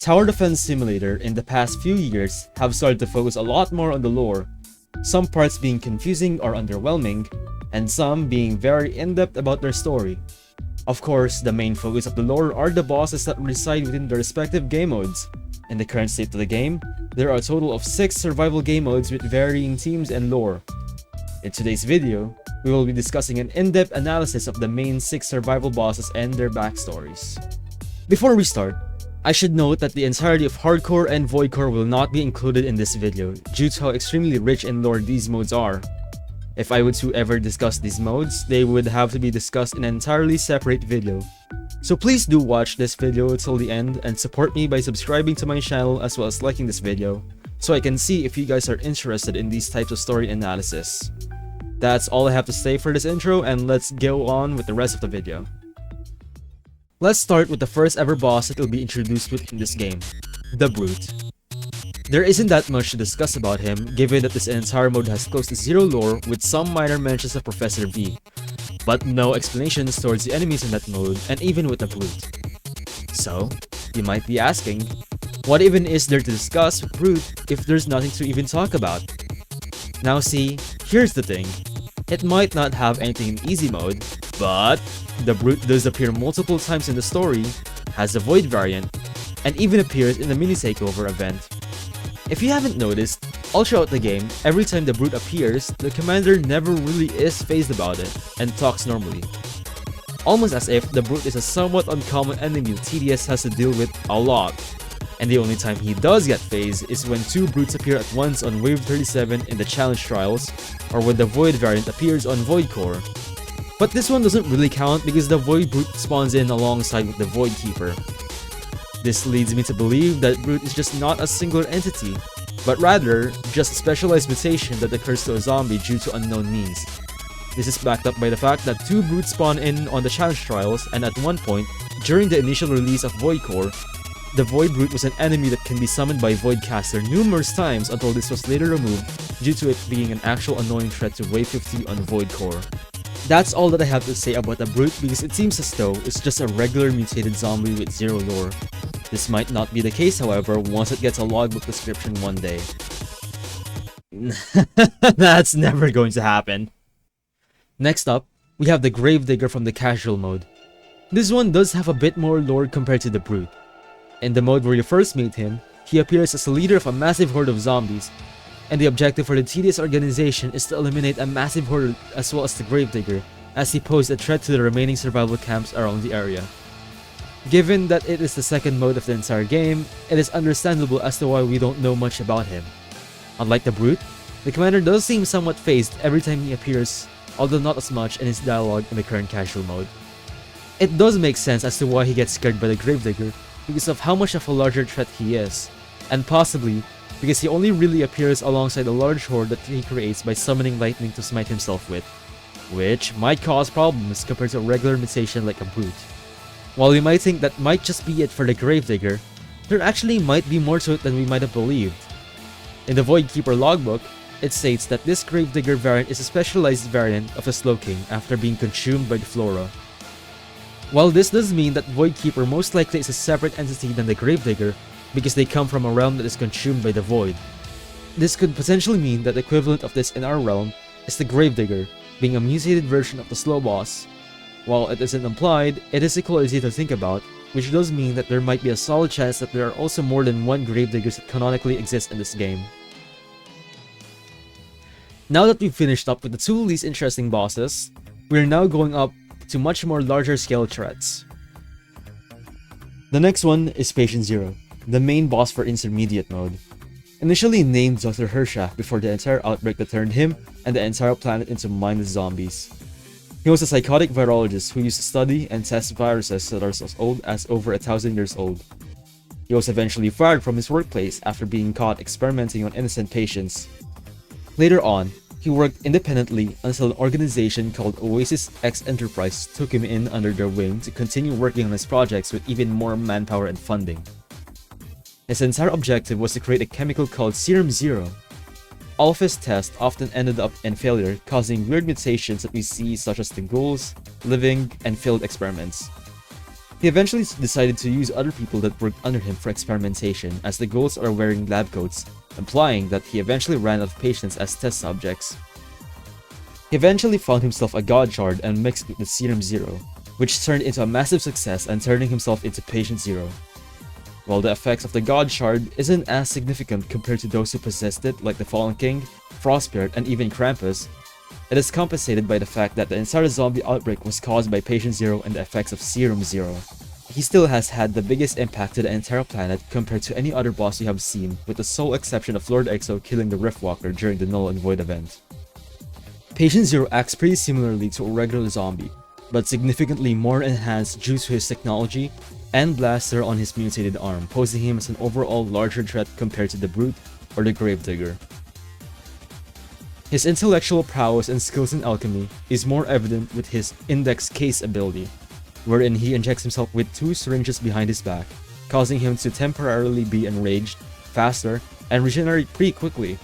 Tower Defense Simulator in the past few years have started to focus a lot more on the lore, some parts being confusing or underwhelming, and some being very in-depth about their story. Of course, the main focus of the lore are the bosses that reside within their respective game modes. In the current state of the game, there are a total of 6 survival game modes with varying themes and lore. In today's video, we will be discussing an in-depth analysis of the main 6 survival bosses and their backstories. Before we start, I should note that the entirety of Hardcore and Voidcore will not be included in this video due to how extremely rich in lore these modes are. If I were to ever discuss these modes, they would have to be discussed in an entirely separate video. So please do watch this video till the end and support me by subscribing to my channel as well as liking this video, so I can see if you guys are interested in these types of story analysis. That's all I have to say for this intro, and let's go on with the rest of the video. Let's start with the first ever boss that will be introduced within this game, the Brute. There isn't that much to discuss about him, given that this entire mode has close to zero lore with some minor mentions of Professor V, but no explanations towards the enemies in that mode, and even with the Brute. So, you might be asking, what even is there to discuss with Brute if there's nothing to even talk about? Now see, here's the thing. It might not have anything in easy mode, but the Brute does appear multiple times in the story, has a Void variant, and even appears in the mini takeover event. If you haven't noticed, all throughout the game, every time the Brute appears, the commander never really is fazed about it, and talks normally. Almost as if the Brute is a somewhat uncommon enemy TDS has to deal with a lot, and the only time he does get fazed is when 2 Brutes appear at once on Wave 37 in the Challenge Trials, or when the Void variant appears on Voidcore. But this one doesn't really count because the Void Brute spawns in alongside with the Void Keeper. This leads me to believe that Brute is just not a singular entity, but rather just a specialized mutation that occurs to a zombie due to unknown means. This is backed up by the fact that 2 Brutes spawn in on the Challenge Trials, and at one point, during the initial release of Voidcore, the Void Brute was an enemy that can be summoned by Voidcaster numerous times until this was later removed due to it being an actual annoying threat to Wave 50 on Voidcore. That's all that I have to say about the Brute because it seems as though it's just a regular mutated zombie with zero lore. This might not be the case, however, once it gets a logbook description one day. That's never going to happen. Next up, we have the Gravedigger from the casual mode. This one does have a bit more lore compared to the Brute. In the mode where you first meet him, he appears as a leader of a massive horde of zombies, and the objective for the tedious organization is to eliminate a massive horde as well as the Gravedigger, as he posed a threat to the remaining survival camps around the area. Given that it is the second mode of the entire game, it is understandable as to why we don't know much about him. Unlike the Brute, the commander does seem somewhat fazed every time he appears, although not as much in his dialogue in the current casual mode. It does make sense as to why he gets scared by the Gravedigger, because of how much of a larger threat he is, and possibly because he only really appears alongside a large horde that he creates by summoning lightning to smite himself with, which might cause problems compared to a regular mutation like a Brute. While we might think that might just be it for the Gravedigger, there actually might be more to it than we might have believed. In the Void Keeper logbook, it states that this Gravedigger variant is a specialized variant of the Slowking after being consumed by the Flora. While this does mean that Void Keeper most likely is a separate entity than the Gravedigger because they come from a realm that is consumed by the Void, this could potentially mean that the equivalent of this in our realm is the Gravedigger, being a mutated version of the Slow Boss. While it isn't implied, it is a cool idea to think about, which does mean that there might be a solid chance that there are also more than one Gravediggers that canonically exist in this game. Now that we've finished up with the 2 least interesting bosses, we're now going up to much more larger scale threats. The next one is Patient Zero, the main boss for Intermediate mode. Initially named Dr. Hersha before the entire outbreak that turned him and the entire planet into mindless zombies. He was a psychotic virologist who used to study and test viruses that are as old as over 1,000 years old. He was eventually fired from his workplace after being caught experimenting on innocent patients. Later on, he worked independently until an organization called Oasis X Enterprise took him in under their wing to continue working on his projects with even more manpower and funding. His entire objective was to create a chemical called Serum Zero. All of his tests often ended up in failure, causing weird mutations that we see such as the ghouls, living, and failed experiments. He eventually decided to use other people that worked under him for experimentation, as the ghouls are wearing lab coats, implying that he eventually ran out of patients as test subjects. He eventually found himself a god shard and mixed it with Serum Zero, which turned into a massive success and turning himself into Patient Zero. While the effects of the god shard isn't as significant compared to those who possessed it like the Fallen King, Frostbeard, and even Krampus, it is compensated by the fact that the entire zombie outbreak was caused by Patient Zero and the effects of Serum Zero. He still has had the biggest impact to the entire planet compared to any other boss we have seen, with the sole exception of Lord Exo killing the Riftwalker during the Null and Void event. Patient Zero acts pretty similarly to a regular zombie, but significantly more enhanced due to his technology and blaster on his mutated arm, posing him as an overall larger threat compared to the Brute or the Gravedigger. His intellectual prowess and skills in alchemy is more evident with his Index Case ability, wherein he injects himself with 2 syringes behind his back, causing him to temporarily be enraged, faster, and regenerate pretty quickly.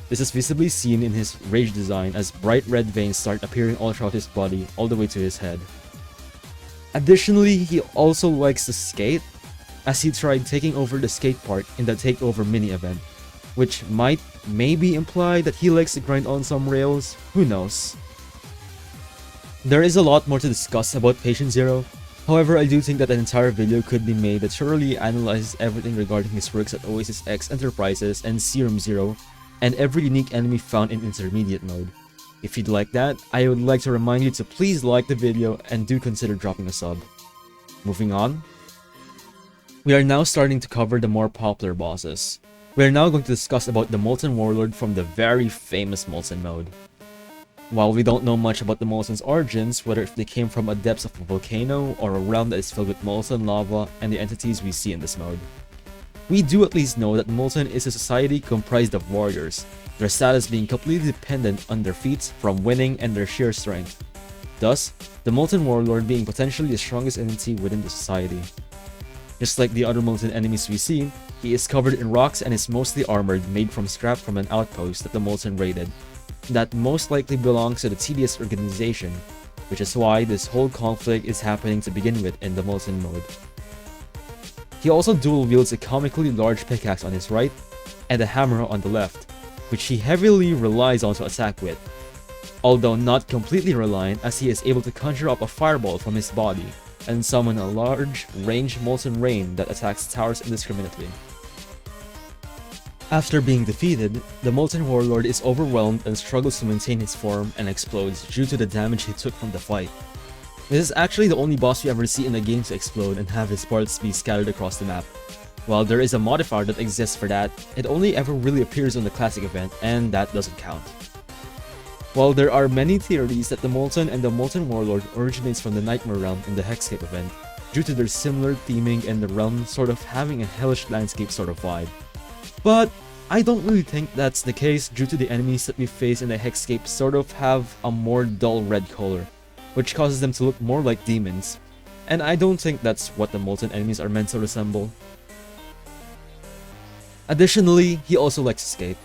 This is visibly seen in his rage design as bright red veins start appearing all throughout his body all the way to his head. Additionally, he also likes to skate, as he tried taking over the skate park in the Takeover mini event, which might maybe imply that he likes to grind on some rails, who knows. There is a lot more to discuss about Patient Zero, however I do think that an entire video could be made that thoroughly analyzes everything regarding his works at Oasis X Enterprises and Serum Zero, and every unique enemy found in Intermediate mode. If you'd like that, I would like to remind you to please like the video and do consider dropping a sub. Moving on. We are now starting to cover the more popular bosses. We are now going to discuss about the Molten Warlord from the very famous Molten mode. While we don't know much about the Molten's origins, whether if they came from the depths of a volcano or a realm that is filled with molten lava and the entities we see in this mode, we do at least know that Molten is a society comprised of warriors, their status being completely dependent on their feats from winning and their sheer strength. Thus, the Molten Warlord being potentially the strongest entity within the society. Just like the other Molten enemies we see, he is covered in rocks and is mostly armored made from scrap from an outpost that the Molten raided, that most likely belongs to the Tedious organization, which is why this whole conflict is happening to begin with in the Molten mode. He also dual wields a comically large pickaxe on his right and a hammer on the left, which he heavily relies on to attack with, although not completely reliant as he is able to conjure up a fireball from his body and summon a large ranged Molten Rain that attacks towers indiscriminately. After being defeated, the Molten Warlord is overwhelmed and struggles to maintain his form and explodes due to the damage he took from the fight. This is actually the only boss we ever see in the game to explode and have his parts be scattered across the map. While there is a modifier that exists for that, it only ever really appears on the classic event, and that doesn't count. While there are many theories that the Molten and the Molten Warlord originates from the Nightmare Realm in the Hexscape event, due to their similar theming and the realm sort of having a hellish landscape sort of vibe. But I don't really think that's the case due to the enemies that we face in the Hexscape sort of have a more dull red color, which causes them to look more like demons, and I don't think that's what the Molten enemies are meant to resemble. Additionally, he also likes to skate.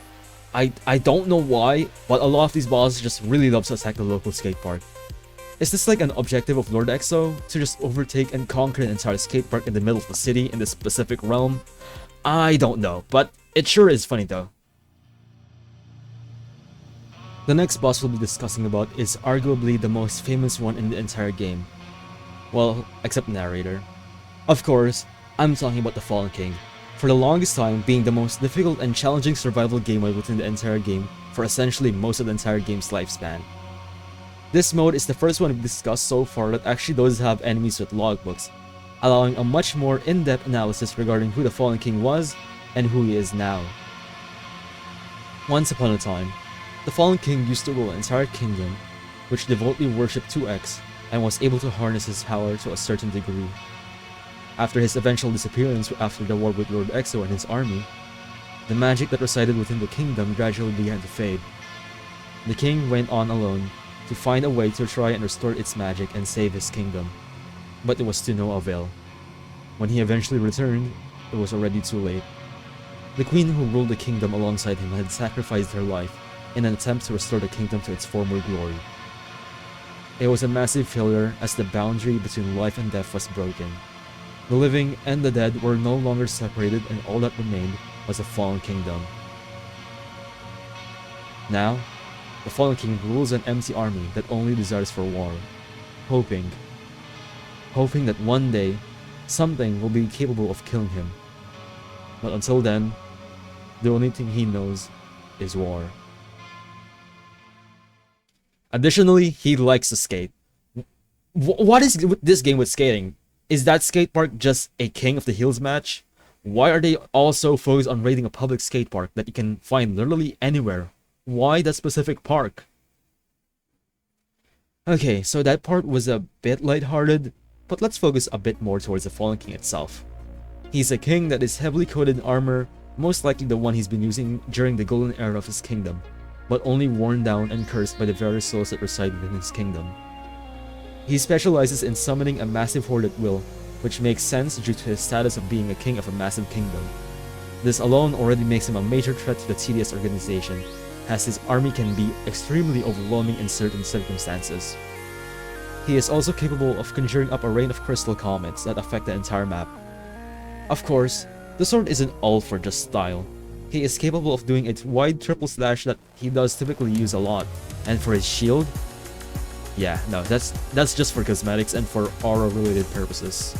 I don't know why, but a lot of these bosses just really love to attack the local skate park. Is this like an objective of Lord Exo, to just overtake and conquer an entire skate park in the middle of the city in this specific realm? I don't know, but it sure is funny though. The next boss we'll be discussing about is arguably the most famous one in the entire game. Well, except narrator. Of course, I'm talking about the Fallen King, for the longest time being the most difficult and challenging survival game mode within the entire game for essentially most of the entire game's lifespan. This mode is the first one we've discussed so far that actually does have enemies with logbooks, allowing a much more in-depth analysis regarding who the Fallen King was and who he is now. Once upon a time, the Fallen King used to rule an entire kingdom, which devotedly worshipped 2X and was able to harness his power to a certain degree. After his eventual disappearance after the war with Lord Exo and his army, the magic that resided within the kingdom gradually began to fade. The king went on alone to find a way to try and restore its magic and save his kingdom, but it was to no avail. When he eventually returned, it was already too late. The queen who ruled the kingdom alongside him had sacrificed her life in an attempt to restore the kingdom to its former glory. It was a massive failure as the boundary between life and death was broken. The living and the dead were no longer separated, and all that remained was a fallen kingdom. Now, the fallen king rules an empty army that only desires for war, hoping that one day something will be capable of killing him. But until then, the only thing he knows is war. Additionally, he likes to skate. What is with this game with skating? Is that skate park just a King of the Hills match? Why are they also focused on raiding a public skate park that you can find literally anywhere? Why that specific park? Okay, so that part was a bit lighthearted, but let's focus a bit more towards the Fallen King itself. He's a king that is heavily coated in armor, most likely the one he's been using during the golden era of his kingdom, but only worn down and cursed by the very souls that reside within his kingdom. He specializes in summoning a massive horde at will, which makes sense due to his status of being a king of a massive kingdom. This alone already makes him a major threat to the tedious organization, as his army can be extremely overwhelming in certain circumstances. He is also capable of conjuring up a rain of crystal comets that affect the entire map. Of course, the sword isn't all for just style. He is capable of doing a wide triple slash that he does typically use a lot, and for his shield, yeah, no, that's just for cosmetics and for aura related purposes.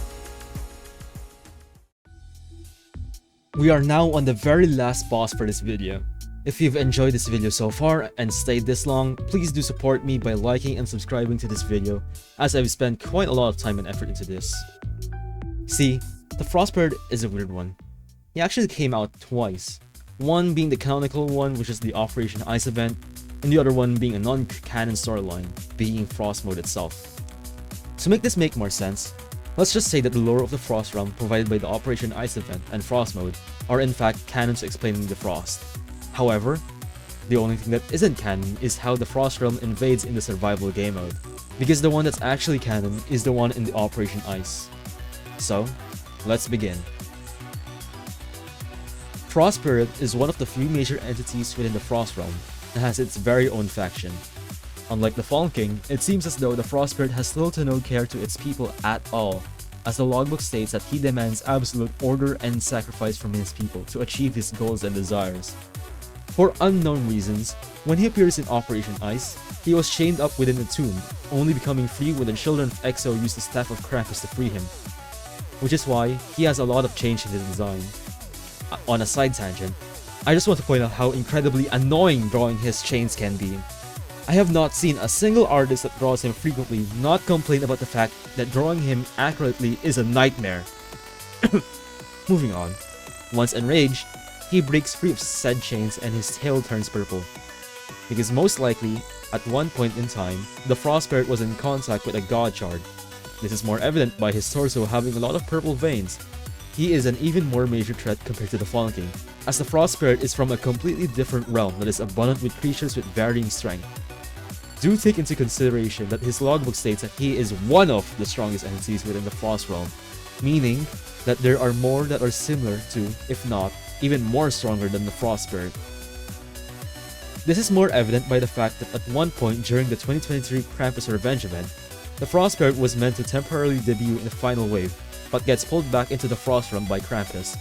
We are now on the very last boss for this video. If you've enjoyed this video so far and stayed this long, please do support me by liking and subscribing to this video, as I've spent quite a lot of time and effort into this. See, the Frostbird is a weird one. He actually came out twice, one being the canonical one, which is the Operation Ice event, and the other one being a non-canon storyline, being Frost mode itself. To make this make more sense, let's just say that the lore of the Frost realm provided by the Operation Ice event and Frost mode are in fact canons explaining the Frost. However, the only thing that isn't canon is how the Frost realm invades in the survival game mode, because the one that's actually canon is the one in the Operation Ice. So, let's begin. Frost Spirit is one of the few major entities within the Frost realm and has its very own faction. Unlike the Fallen King, it seems as though the Frost Spirit has little to no care to its people at all, as the logbook states that he demands absolute order and sacrifice from his people to achieve his goals and desires. For unknown reasons, when he appears in Operation Ice, he was chained up within a tomb, only becoming free when the children of Exo used the Staff of Krampus to free him, which is why he has a lot of change in his design. On a side tangent, I just want to point out how incredibly annoying drawing his chains can be. I have not seen a single artist that draws him frequently not complain about the fact that drawing him accurately is a nightmare. Moving on. Once enraged, he breaks free of said chains and his tail turns purple. Because most likely, at one point in time, the Frost Spirit was in contact with a God Shard. This is more evident by his torso having a lot of purple veins. He is an even more major threat compared to the Fallen King, as the Frost Spirit is from a completely different realm that is abundant with creatures with varying strength. Do take into consideration that his logbook states that he is one of the strongest entities within the Frost realm, meaning that there are more that are similar to, if not, even more stronger than the Frost Spirit. This is more evident by the fact that at one point during the 2023 Krampus Revenge event, the Frost Spirit was meant to temporarily debut in the final wave, but gets pulled back into the Frost realm by Krampus,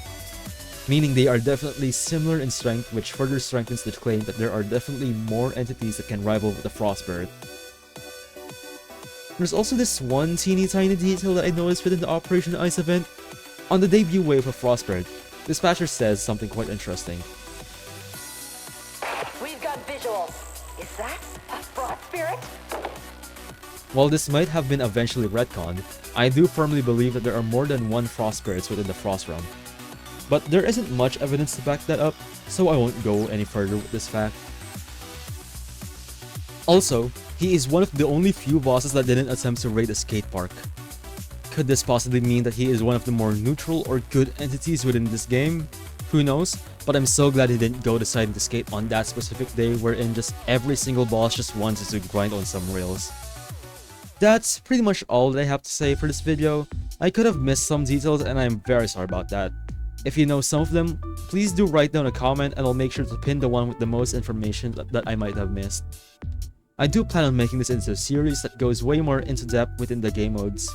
meaning they are definitely similar in strength, which further strengthens the claim that there are definitely more entities that can rival with the Frost Spirit. There's also this one teeny tiny detail that I noticed within the Operation Ice event. On the debut wave of Frost Spirit, Dispatcher says something quite interesting. We've got visuals. Is that a Frost Spirit? While this might have been eventually retconned, I do firmly believe that there are more than one Frost Spirits within the Frost realm. But there isn't much evidence to back that up, so I won't go any further with this fact. Also, he is one of the only few bosses that didn't attempt to raid a skate park. Could this possibly mean that he is one of the more neutral or good entities within this game? Who knows, but I'm so glad he didn't go deciding to skate on that specific day wherein just every single boss just wanted to grind on some rails. That's pretty much all that I have to say for this video. I could have missed some details and I'm very sorry about that. If you know some of them, please do write down a comment and I'll make sure to pin the one with the most information that I might have missed. I do plan on making this into a series that goes way more into depth within the game modes.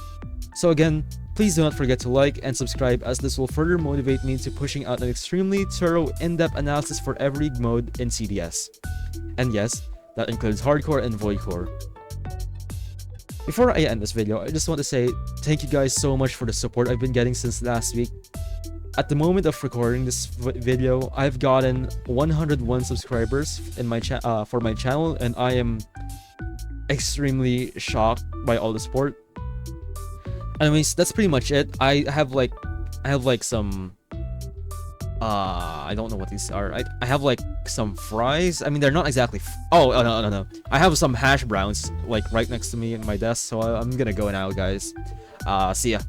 So again, please do not forget to like and subscribe, as this will further motivate me to pushing out an extremely thorough, in-depth analysis for every mode in CDS. And yes, that includes hardcore and voidcore. Before I end this video, I just want to say thank you guys so much for the support I've been getting since last week. At the moment of recording this video, I've gotten 101 subscribers in my for my channel, and I am extremely shocked by all the support. Anyways, that's pretty much it. I have like some I don't know what these are. I have like some fries. I mean, they're not exactly oh no. I have some hash browns like right next to me in my desk, so I'm gonna go now, guys. See ya.